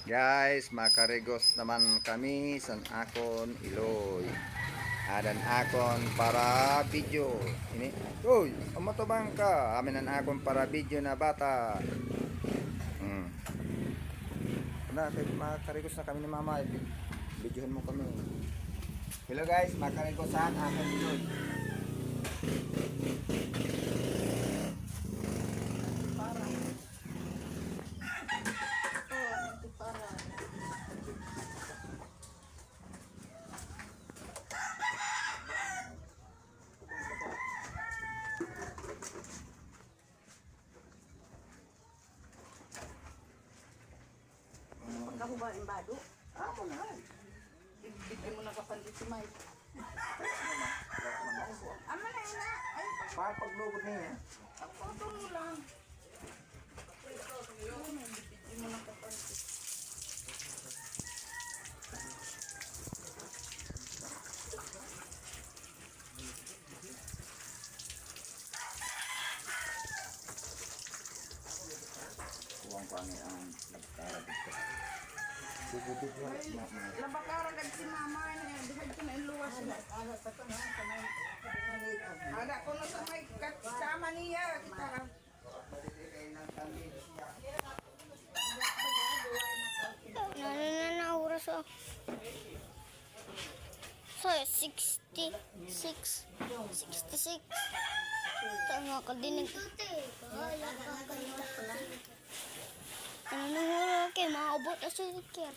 Guys, makarigos naman kami sa akon Iloy. Adan akon para video. Ini, uy, amatubang ka. Amin ang akon para video na bata. Makarigos na kami ni mama. Videohan mo kami. Hello guys, makarigos sa akon Iloy. Kamu ba embado? Amo na. Bigyan mo na kapanlit si Mike. Ama na yun na. Ay, Paglugod niya. ang photo mo lang. Bigyan mo na kapanlit. Kuwang pangi ang nagkara dito. Bubudod mo. Labakara kag si mama na yan. Dihag ko na yung luwas na. Ada ko na sa may kasama niya. Kita ka. Na oras oh. So, 66. Tama ka dinig. Ano nang oras kay maabot na sikir.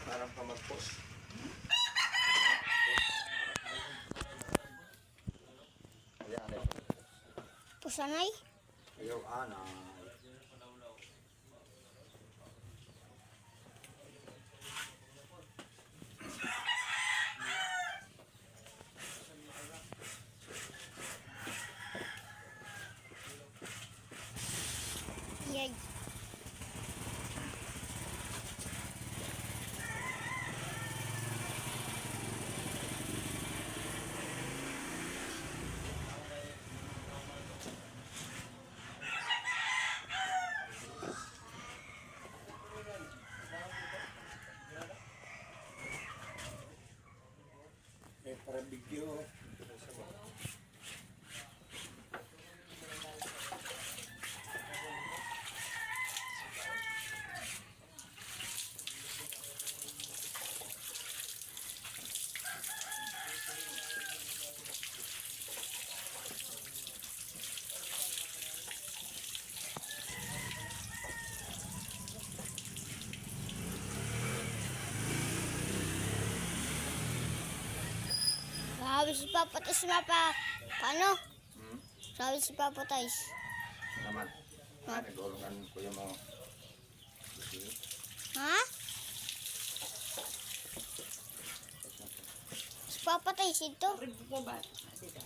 Parang ka mag-post. Ayan. Pusanay? Ayaw, ana. Yay. Para video. Sabi si Papa Tais paano? Sabi si Papa Tais. Naman. Nag-ulungan ko yung mga. Ha? Si Papa Tais ito. Ribu mo ba? Dito.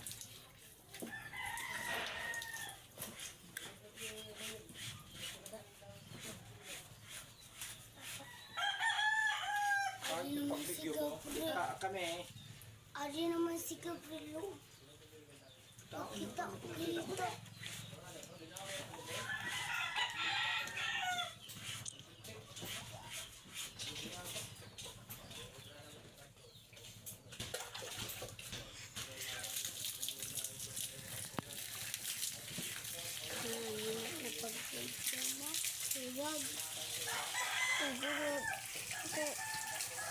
Pag-video ko. Kami. Ari naman si Gabrielo. Kita dito. Huwag.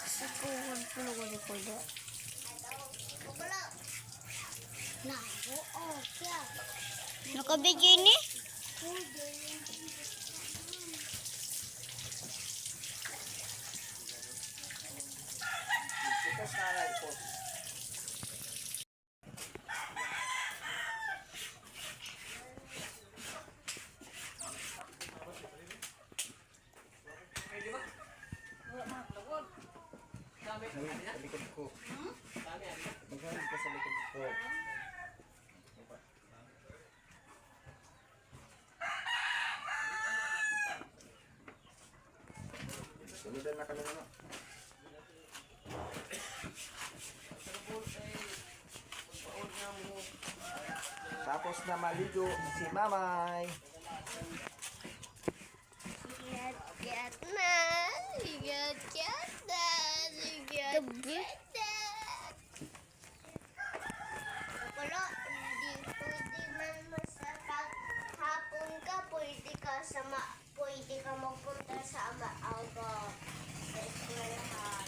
Sikuhan pulo ko ni Koda. Nakabidyo ini? Post na lang, post. na kami na. Tapos na maligo si Mamay. Sigat-gat na. Sigat-gat na. Sigat-gat na. Kapalo, hindi pwede man masapag hapon ka, pwede ka magpunta sa maaga sa eskwelahan.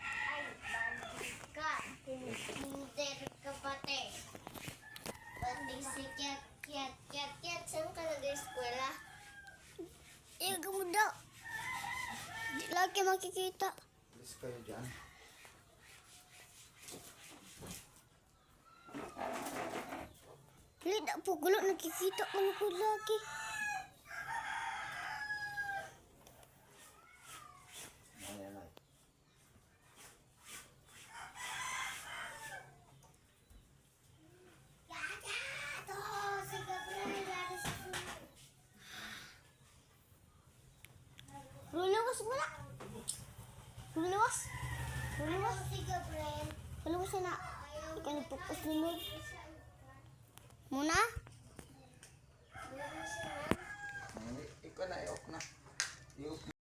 Ay, balik ka. Hinter ka pati. Pati si Kiat. Saan ka nag-eskwela? Gamuda. Di lagi makikita. Alis kayo dyan. Hindi na po gulo. Nakikita ka na ko lagi. Ayan, ay. Si Gabriel. Luluwas mula. Luluwas. Luluwas. Si Gabriel. Luluwas na. Ikaw nagpupas lumig. Muna? Ikaw na, i-off na. I-off